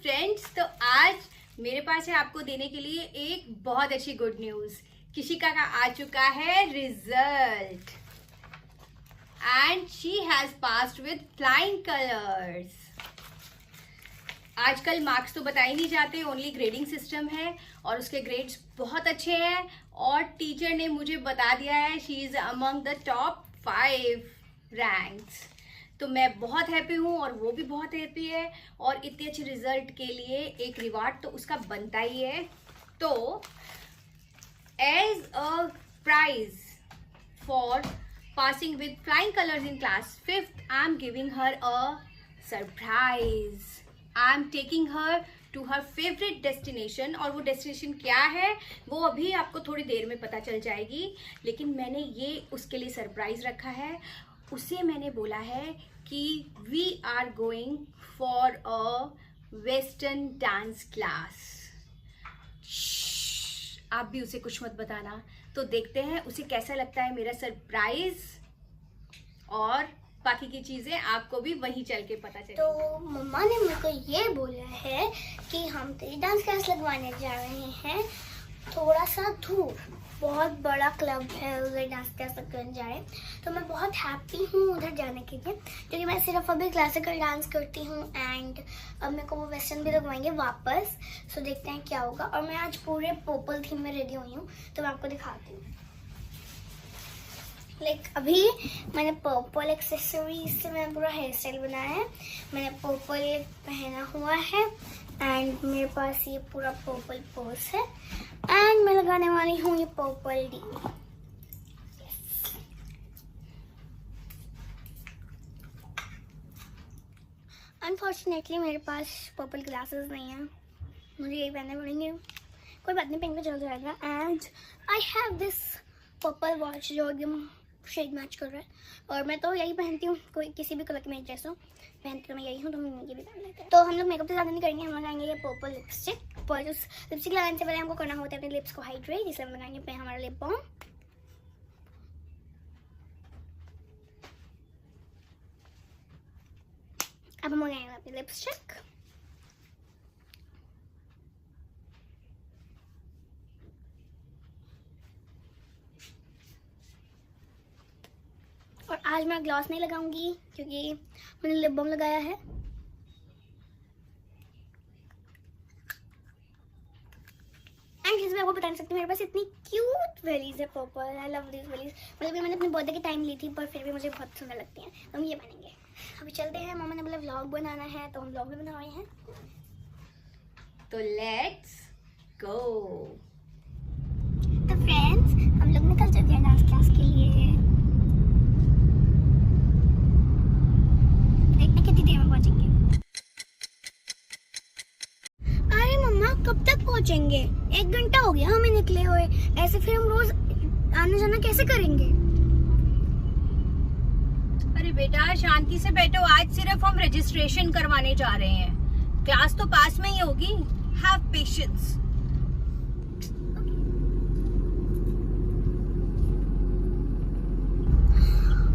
Friends, तो आज मेरे पास है आपको देने के लिए एक बहुत अच्छी गुड न्यूज। किशिका का आ चुका है result and she has passed with flying colours. आजकल मार्क्स तो बताए नहीं जाते, ओनली ग्रेडिंग सिस्टम है और उसके ग्रेड्स बहुत अच्छे हैं और टीचर ने मुझे बता दिया है she is among the top 5 ranks. तो मैं बहुत हैप्पी हूँ और वो भी बहुत हैप्पी है और इतने अच्छे रिजल्ट के लिए एक रिवार्ड तो उसका बनता ही है। तो as a prize for passing with flying colours in class 5th I am giving her a surprise. I am taking her to her favourite destination और वो डेस्टिनेशन क्या है वो अभी आपको थोड़ी देर में पता चल जाएगी, लेकिन मैंने ये उसके लिए सरप्राइज रखा है। उसे मैंने बोला है कि we are going for a western dance class. आप भी उसे कुछ मत बताना। तो देखते हैं उसे कैसा लगता है मेरा सरप्राइज और बाकी की चीजें आपको भी वहीं चल के पता चले। तो मम्मा ने मेरे को ये बोला है कि हम तेरी डांस क्लास लगवाने जा रहे हैं थोड़ा सा दूर, बहुत बड़ा क्लब है उधर डांस क्लास करने जा रहे हैं। तो मैं बहुत हैप्पी हूँ उधर जाने के लिए, क्योंकि मैं सिर्फ अभी क्लासिकल डांस करती हूँ एंड अब मेरे को वो वेस्टर्न भी लगवाएंगे वापस। सो देखते हैं क्या होगा। और मैं आज पूरे पर्पल थीम में रेडी हुई हूँ, तो मैं आपको दिखाती हूँ। अभी मैंने पर्पल एक्सेसरीज से मैंने पूरा हेयर स्टाइल बनाया है। मैंने पर्पल पहना हुआ है एंड मेरे पास ये पूरा पर्पल पर्स है एंड मैं लगाने वाली हूँ ये पर्पल डी। अनफॉर्चुनेटली मेरे पास पर्पल ग्लासेस नहीं है, मुझे यही पहनने पड़ेंगे। कोई बात नहीं, पहन के चल जाएगा। And I have this purple watch जो एकदम शेड मैच कर रहा है और मैं तो यही पहनती हूँ, कोई किसी भी कलर की मेरी ड्रेस हो पहनती तो मैं यही हूँ, तो हम ये भी पहन लेते हैं। तो हम लोग मेकअप तो ज़्यादा नहीं करेंगे, हम लगाएंगे ये पर्पल लिपस्टिक। पर उस लिपस्टिक लगाने से पहले हमको करना होता है अपने लिप्स को हाइड्रेट, इसलिए हम लगाएंगे पे हमारा लिप बाम। अब हम लगाएंगे अपनी लिपस्टिक। और आज मैं ग्लॉस नहीं लगाऊंगी क्योंकि मैंने लिप बाम लगाया है। एंड मैं आपको बता नहीं सकती, मेरे पास इतनी क्यूट वेलीज है purple. I love this Valli's. मतलब मैंने अपने बर्थडे के टाइम ली थी पर फिर भी मुझे बहुत सुंदर लगती हैं, तो हम ये पहनेंगे। अभी चलते हैं, मम्मा ने बोला व्लॉग बनाना है तो हम व्लॉग भी बना रहे हैं। तो लेट्स गो। तो फ्रेंड्स, हम लोग निकल चुके हैं डांस क्लास के लिए। कितनी देर में पहुंचेंगे? अरे मम्मा, कब तक पहुंचेंगे? 1 घंटा हो गया हमें निकले हुए। ऐसे फिर हम रोज आने जाना कैसे करेंगे? अरे बेटा शांति से बैठो, आज सिर्फ हम रजिस्ट्रेशन करवाने जा रहे हैं, क्लास तो पास में ही होगी। Have patience.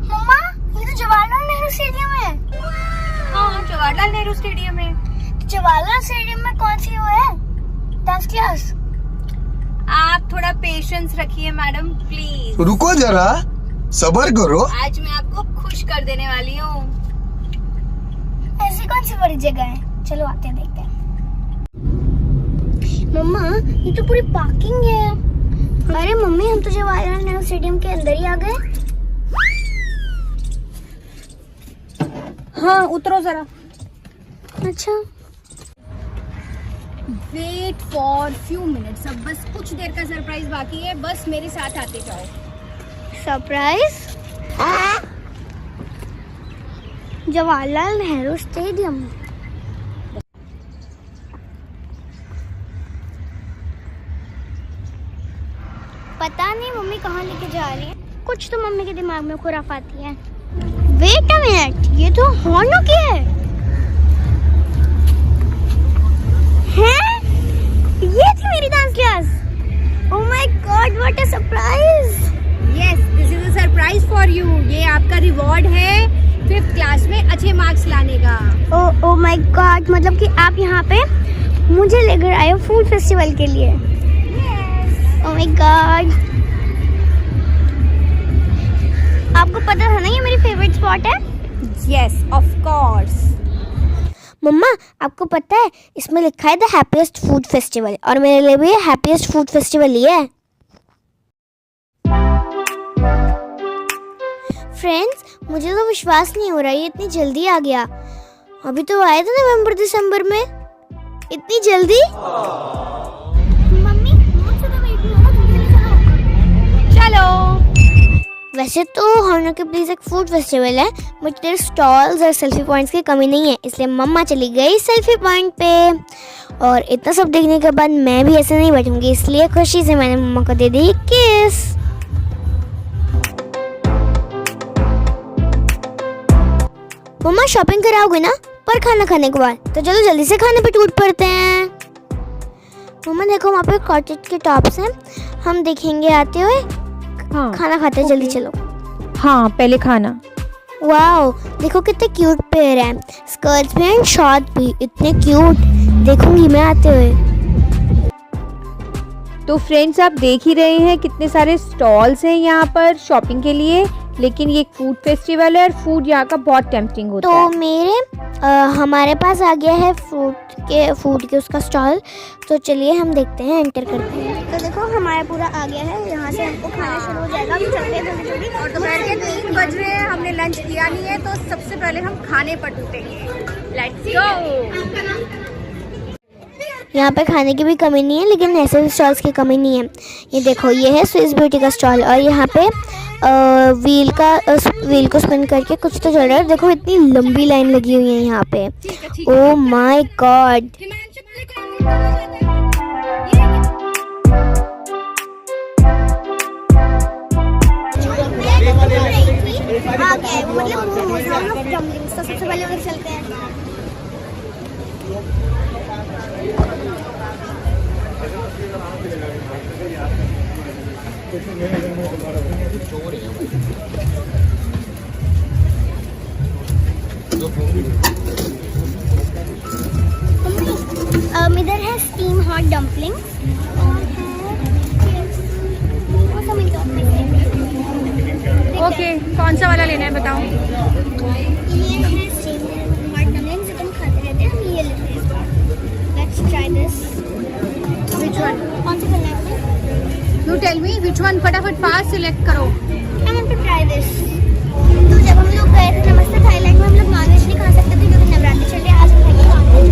मम्मा, ये तो जवाहरलाल नेहरू स्टेडियम है। हाँ, जवाहरलाल नेहरू स्टेडियम है। जवाहरलाल स्टेडियम में कौन सी वो है डांस क्लास? आप थोड़ा पेशेंस रखिए मैडम प्लीज। रुको जरा, सब्र करो। आज मैं आपको खुश कर देने वाली हूँ। ऐसी कौन सी बड़ी जगह है? चलो आते हैं, देखते हैं। मम्मा, ये तो पूरी पार्किंग है। अरे मम्मी, हम तो जवाहरलाल नेहरू स्टेडियम के अंदर ही आ गए। हाँ, उतरो जरा। अच्छा, वेट फॉर फ्यू मिनट्स। अब बस कुछ देर का सरप्राइज बाकी है, बस मेरे साथ आते जाओ। सरप्राइज? जवाहरलाल नेहरू स्टेडियम। पता नहीं मम्मी कहाँ लेके जा रही है, कुछ तो मम्मी के दिमाग में खुराफाती है। वेट अ मिनट, ये तो हॉर्नो की है। हैं? ये थी मेरी dance class. Oh my God, what a surprise. Yes, this is a surprise for you. ये आपका रिवॉर्ड है 5th क्लास में अच्छे मार्क्स लाने का। ओ माय गॉड, मतलब कि आप यहाँ पे मुझे लेकर आए हो फूड फेस्टिवल के लिए। ओ माय गॉड, आपको पता था ना ये मेरी फेवरेट स्पॉट है? Yes of course. मम्मा, आपको पता है इसमें लिखा है द हैप्पीएस्ट फूड फेस्टिवल, और मेरे लिए भी हैप्पीएस्ट फूड फेस्टिवल ही है। फ्रेंड्स, मुझे तो विश्वास नहीं हो रहा ये इतनी जल्दी आ गया। अभी तो आए थे नवंबर दिसंबर में, इतनी जल्दी। मम्मी, मुझसे तो वेट नहीं हो रहा, चलो। वैसे तो हॉर्नर के प्लीज एक फूड फेस्टिवल है, बट तेरे स्टॉल्स और सेल्फी पॉइंट्स की कमी नहीं है, इसलिए मम्मा चली गई सेल्फी पॉइंट पे। और इतना सब देखने के बाद मैं भी ऐसे नहीं बैठूंगी, इसलिए खुशी से मैंने मम्मा को दे दी किस। मम्मा शॉपिंग कराओगे ना, पर खाना खाने के बाद, तो चलो जल्दी से खाने पे टूट पड़ते हैं। मम्मा देखो वहाँ पे कॉटेज के टॉप्स हैं, हम देखेंगे आते हुए। हाँ, खाना खाते हैं, जल्दी चलो। हाँ पहले खाना। वाओ, देखो कितने क्यूट पेयर हैं, स्कर्ट्स भी एंड शॉर्ट भी, इतने क्यूट। देखूंगी मैं आते हुए। तो फ्रेंड्स, आप देख ही रहे हैं कितने सारे स्टॉल्स हैं यहाँ पर शॉपिंग के लिए, लेकिन ये एक फूड फेस्टिवल है और फूड यहाँ का बहुत टेम्पटिंग होता है। तो हमारे पास आ गया है फूड के उसका स्टॉल, तो चलिए हम देखते हैं, एंटर करते हैं। तो देखो हमारा पूरा आ गया है, यहाँ से हमको खाना शुरू हो जाएगा। हम चलते हैं जल्दी। और दोपहर के 3 बज रहे हैं, हमने लंच किया नहीं है, तो सबसे पहले हम खाने पर टूटेंगे। Let's go. यहाँ पे खाने की भी कमी नहीं है, लेकिन ऐसे भी स्टॉल्स की कमी नहीं है। ये देखो, ये है स्विस ब्यूटी का स्टॉल, और यहाँ पे व्हील को स्पिन करके कुछ तो चल रहा है। देखो इतनी लंबी लाइन लगी हुई है यहाँ पे। ओह माय गॉड, सबसे पहले उधर चलते हैं। इधर है स्टीम हॉट डम्पलिंग्स और सब मिलता है। ओके, कौन सा वाला लेना है बताओ। ये है स्टीम हॉट डम्पलिंग्स, जो तुम खाते रहते हैं, हम ये लेते हैं। Let's try this. Which one? कौन सा करना है? You tell me which one, फटाफट फास्ट सिलेक्ट करो। I want to try this. तो जब हम लोग गए थे नमस्ते थाईलैंड में, हम लोग नॉनवेज नहीं खा सकते थे क्योंकि नवरात्रि चल रहे हैं, आज हम खाएंगे नॉनवेज।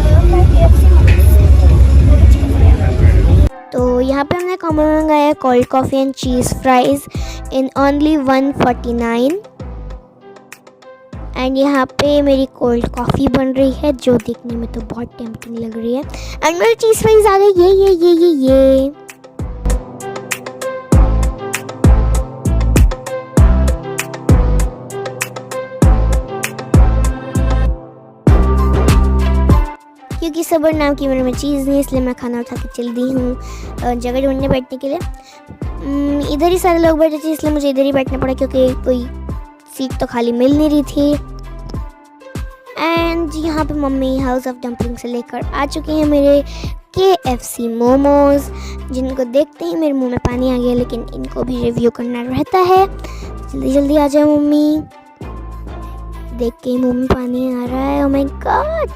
तो हमने तो यहाँ पे हमने कॉम्बो मंगाया cold coffee and cheese fries in only 149। And यहाँ पे मेरी कोल्ड कॉफ़ी बन रही है, जो देखने में तो बहुत टेम्पटिंग लग रही है। एंड मेरी चीज़ फ्राइज़ आ गई, ये। क्योंकि सबर नाम की मेरे में चीज़ नहीं, इसलिए मैं खाना उठा के चल दी हूँ जगह ढूंढने बैठने के लिए। इधर ही सारे लोग बैठे थे, इसलिए मुझे इधर ही बैठना पड़ा, क्योंकि कोई सीट तो खाली मिल नहीं रही थी। एंड यहाँ पे मम्मी हाउस ऑफ डम्पलिंग से लेकर आ चुकी हैं मेरे KFC मोमोज, जिनको देखते ही मेरे मुंह में पानी आ गया, लेकिन इनको भी रिव्यू करना रहता है। जल्दी जल्दी आ जाए मम्मी, देख के ही मुंह में पानी आ रहा है। Oh my God.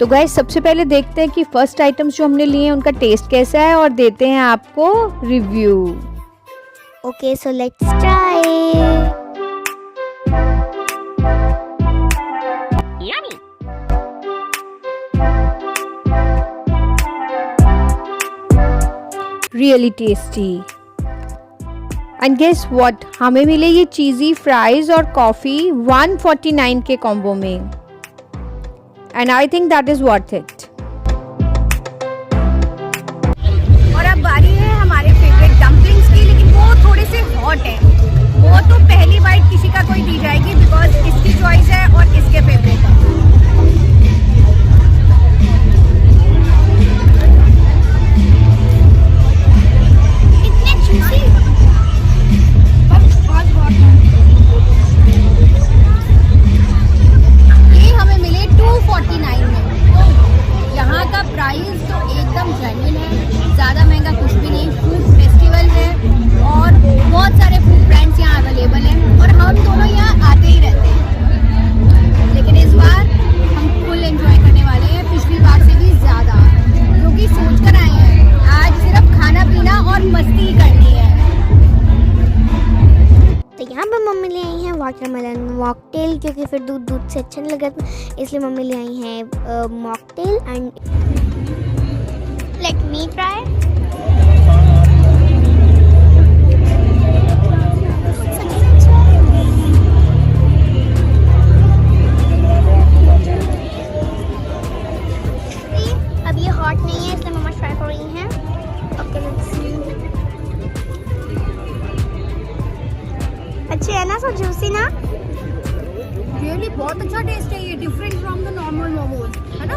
तो गाइस, सबसे पहले देखते हैं कि फर्स्ट आइटम्स जो हमने लिए हैं उनका टेस्ट कैसा है, और देते हैं आपको review. Okay, so let's try. Really tasty. And guess what, हमें मिले ये चीज़ी फ्राइज और कॉफ़ी 149 के कॉम्बो में, and I think that is worth it. और अब बारी है हमारे फेवरेट डम्पलिंग्स की, लेकिन वो थोड़े से हॉट है। वो तो पहली बाइट किसी का कोई दी जाएगी, बिकॉज इसकी चॉइस है और इसके फेवरेट है। मॉकटेल, क्योंकि फिर दूध दूध से अच्छा नहीं लगा, इसलिए मम्मी ले आई हैं mocktail. And let me try. अब ये हॉट नहीं है, इसलिए मम्मा ट्राई कर रही हैं। ओके, अच्छी है ना, सो जूसी ना। रियली बहुत अच्छा टेस्ट है ये, different from the normal momos, है ना?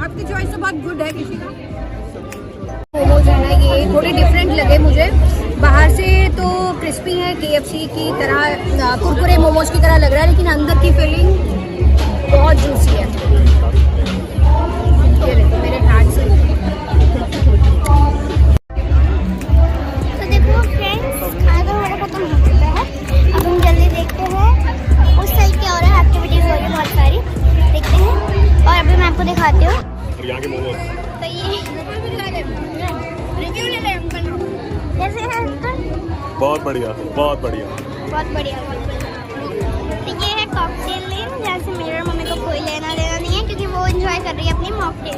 आपकी चॉइस तो बहुत गुड है किसी का। मोमोज है ना, ये थोड़े डिफरेंट लगे मुझे। बाहर से तो क्रिस्पी है, KFC की तरह, कुरकुरे मोमोज की तरह लग रहा है, लेकिन अंदर की फीलिंग बहुत जूसी है। ये देखो मेरे हाथ से। तो देखो फ्रेंड्स, खाना तो हमारा खत्म हो चुका है। अब हम जल्दी देखते हैं उस साइड क्या हो रहा है। एक्टिविटीज हो रही है बहुत सारी, देखते हैं। और अभी मैं आपको दिखाती हूँ। और यहाँ के मोमोज तो ये रिव्यू ले ले अंकल। कैसे है अंकल? बहुत बढ़िया, बहुत बढ़िया। बहुत बढ़िया, बहुत बढ़िया। तो ये है कॉकटेल लेन, जहाँ से मेरे और मम्मी को कोई लेना देना नहीं है, क्योंकि वो एंजॉय कर रही है अपनी मॉकटेल।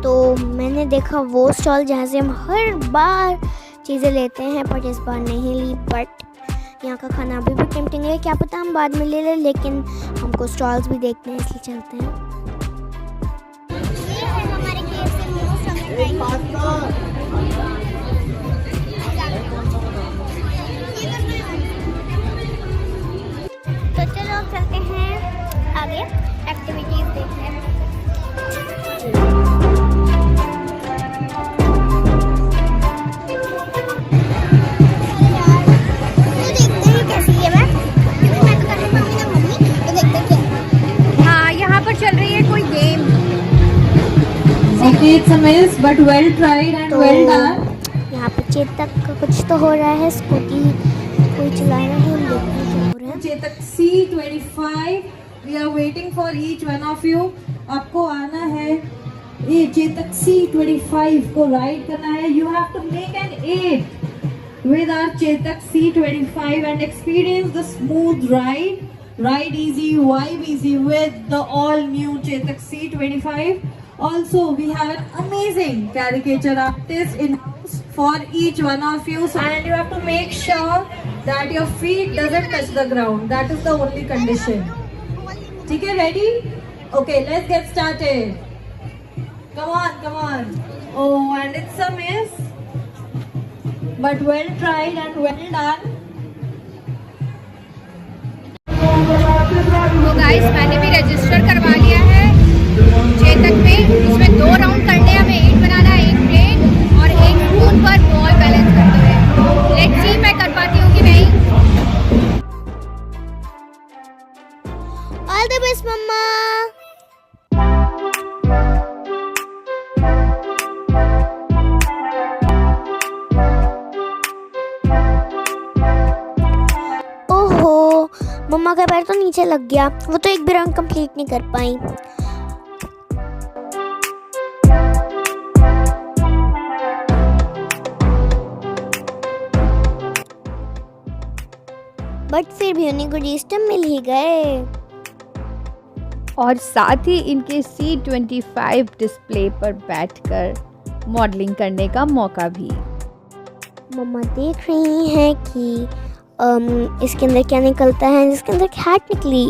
तो मैंने देखा वो स्टॉल जहाँ से हम हर बार चीज़ें लेते हैं, पर इस बार नहीं ली। बट यहाँ का खाना अभी भी टेम्पटिंग है, क्या पता हम बाद में ले लें, लेकिन हमको स्टॉल्स भी देखते हैं, इसलिए चलते हैं। ये है हमारे KFC मोमोज, हमने ट्राई किया। तो चलो अब चलते हैं आगे, एक्टिविटीज देखते हैं। हाँ, यहाँ पर चल रही है कोई game. Okay, it's a miss, but well tried and well done. यहाँ पे चेतक का कुछ तो हो रहा है, स्कूटी कोई चला रहा है, हम देखते हैं क्या हो रहा है। Chetak C25, we are waiting for each one of you. आपको आना है, ये चेतक C25 को राइड करना है। You have to make an aid with our Chetak C25 and experience the smooth ride. Ride easy, vibe easy with the all new Chetak C25. Also, we have an amazing caricature artist in house for each one of you, and you have to make sure that your feet doesn't touch the ground. That is the only condition. Okay, ready? Okay, let's get started. Come on, come on. Oh, and it's a miss, but well tried and well done. तो guys, मैंने भी register करवा लिया है चेतक में। इसमें 2 round करने हैं, हमें 8 बनाना है, 1 प्लेट और 1 स्पून पर बॉल बैलेंस करते हुए। लेट्स सी मैं कर पाती हूँ कि नहीं। ऑल द बेस्ट मम्मा। ओहो, मम्मा का पैर तो नीचे लग गया, वो तो एक भी राउंड कंप्लीट नहीं कर पाई। बट फिर भी उन्हें गुड ईस्टर मिल ही गए। और साथ ही इनके C25 डिस्प्ले पर बैठकर मॉडलिंग करने का मौका भी। मम्मा देख रही हैं कि इसके अंदर क्या निकलता है, जिसके अंदर हैट निकली।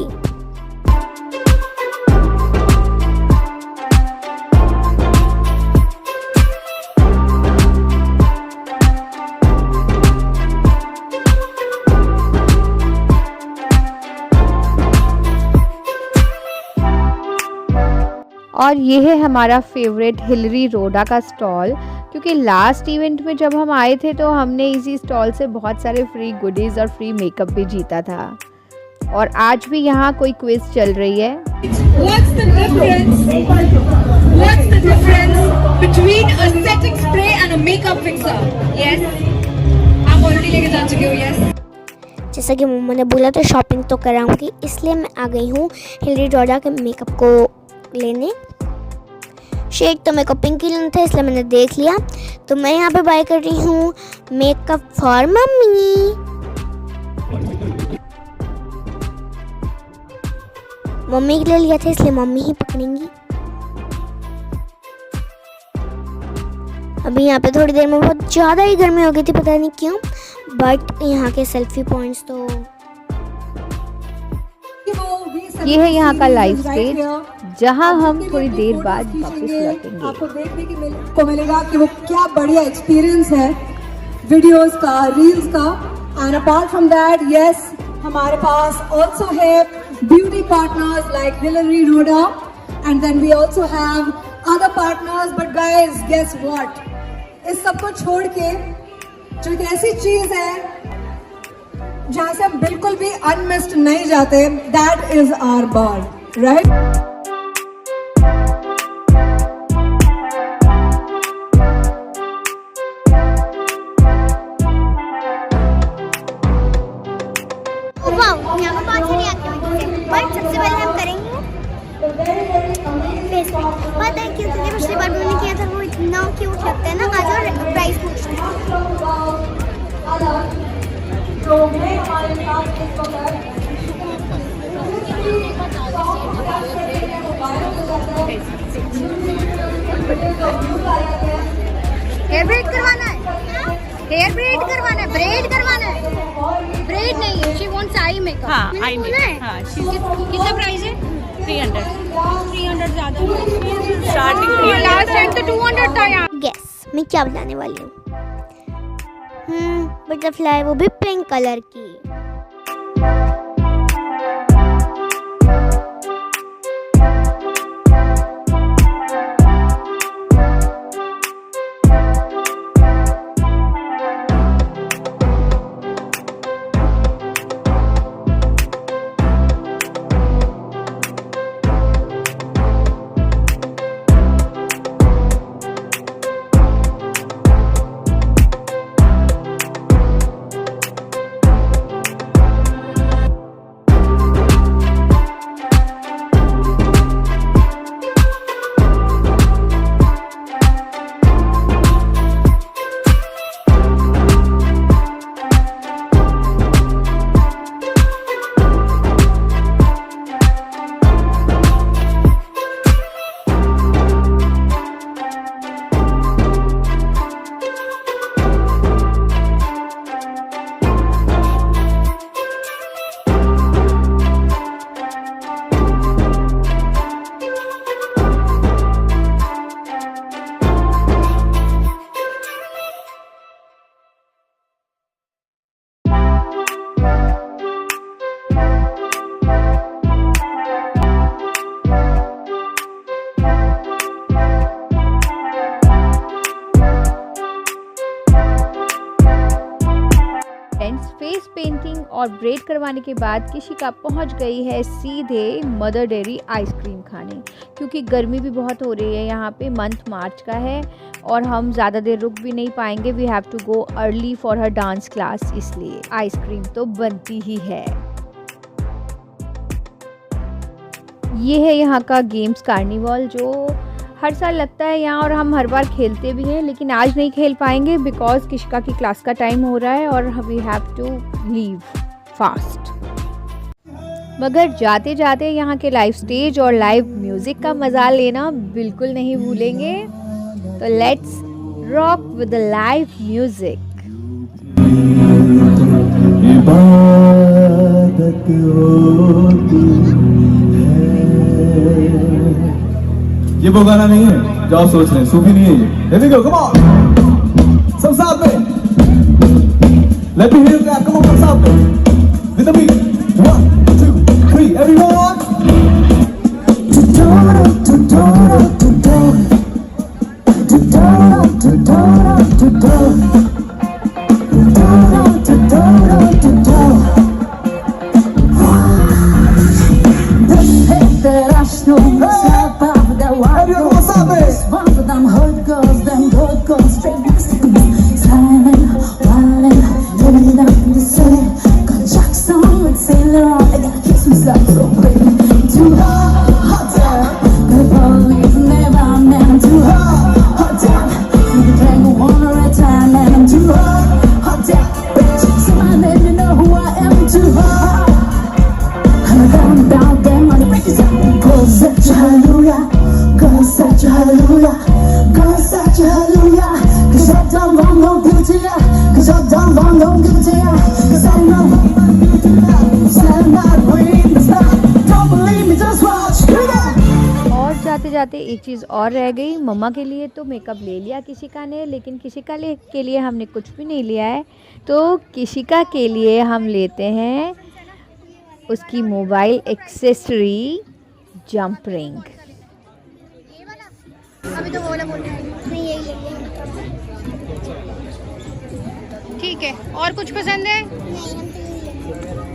और ये है हमारा फेवरेट हिलरी रोडा का स्टॉल, क्योंकि लास्ट इवेंट में जब हम आए थे तो हमने इसी स्टॉल से बहुत सारे फ्री गुडीज़ और फ्री मेकअप भी जीता था। और आज भी यहाँ कोई क्विज चल रही है। What's the difference between a setting spray and a makeup fixer? Yes, आप ऑलरेडी लेके जा चुके हो। Yes. जैसा कि मम्मा ने बोला तो शॉपिंग तो कराऊंगी, इसलिए मैं आ गई हूँ हिलरी रोडा के मेकअप को लेने। शेड तो मेरे को पिंक ही लेना था, इसलिए मैंने देख लिया। तो मैं यहाँ पे बाय कर रही हूँ मेकअप फॉर मम्मी। मम्मी के लिए लिया था, इसलिए मम्मी ही पकड़ेंगी। अभी यहाँ पे थोड़ी देर में बहुत ज़्यादा ही गर्मी हो गई थी, पता नहीं क्यों। बट यहाँ के सेल्फी पॉइंट्स तो ये है यहाँ का लाइव स्टेज, जहाँ हम थोड़ी देर बाद वापस लौटेंगे। आपको देखने को मिलेगा कि वो क्या बढ़िया एक्सपीरियंस है वीडियोस का, रील्स का। And apart from that, yes, हमारे पास ऑल्सो है beauty partners like Hilary Rhoda, and then we also have other partners. But guys, guess what, इस सब को छोड़ के जो एक ऐसी चीज है जहां से हम बिल्कुल भी अनमिस्ड नहीं जाते, that is our bar, right? यहाँ पर बहुत सारी एक्टिविटीज है, बट सबसे पहले हम करेंगे फेस पैक। पता है क्यों? क्योंकि पिछली बार मैंने किया था, वो इतना क्यूट लगता है ना। आज और प्राइस पूछते हैं। हेयर ब्रेड करवाना है, हेयर ब्रेड करवाना है, ब्रेड करवाना है, ब्रेड नहीं, शी वांट्स आई मेकअप। हाँ, आई मेकअप। हाँ, कितना प्राइस है? 300 ज्यादा स्टार्टिंग। लास्ट टाइम तो 200 था यार। गेस मैं क्या बताने वाली हूँ? बटरफ्लाई, वो भी पिंक कलर की। फेस पेंटिंग और ब्रेड करवाने के बाद किशिका पहुंच गई है सीधे मदर डेयरी आइसक्रीम खाने, क्योंकि गर्मी भी बहुत हो रही है यहाँ पे। मंथ मार्च का है और हम ज़्यादा देर रुक भी नहीं पाएंगे। We have to go early for her dance class, इसलिए आइसक्रीम तो बनती ही है। ये है यहाँ का गेम्स कार्निवल, जो हर साल लगता है यहाँ और हम हर बार खेलते भी हैं, लेकिन आज नहीं खेल पाएंगे बिकॉज किशिका की क्लास का टाइम हो रहा है और we have to leave fast. मगर जाते जाते यहाँ के लाइव स्टेज और लाइव म्यूजिक का मजा लेना बिल्कुल नहीं भूलेंगे। तो let's rock with the live music. ये वो गाना नहीं है जो आप सोच रहे हैं, सूफी नहीं है ये। Here we go, come on, सब साथ में। Let me hear you clap, come on, सब साथ में। With the beat, 1, 2, 3, everyone. on, don't give it to ya, 'cause I know what you do now. Stand out, wait the start. Don't believe me, just watch. Come on. और जाते जाते एक चीज़ और रह गई। मम्मा के लिए तो मेकअप ले लिया किशिका ने, लेकिन किशिका के लिए हमने कुछ भी नहीं लिया है। तो किशिका के लिए हम लेते हैं उसकी मोबाइल एक्सेसरी जंप रिंग। अभी तो वो वाला बोल रहा है, मैं यही लेंगे। ठीक है, और कुछ पसंद है? नहीं, हम तो यही लेंगे।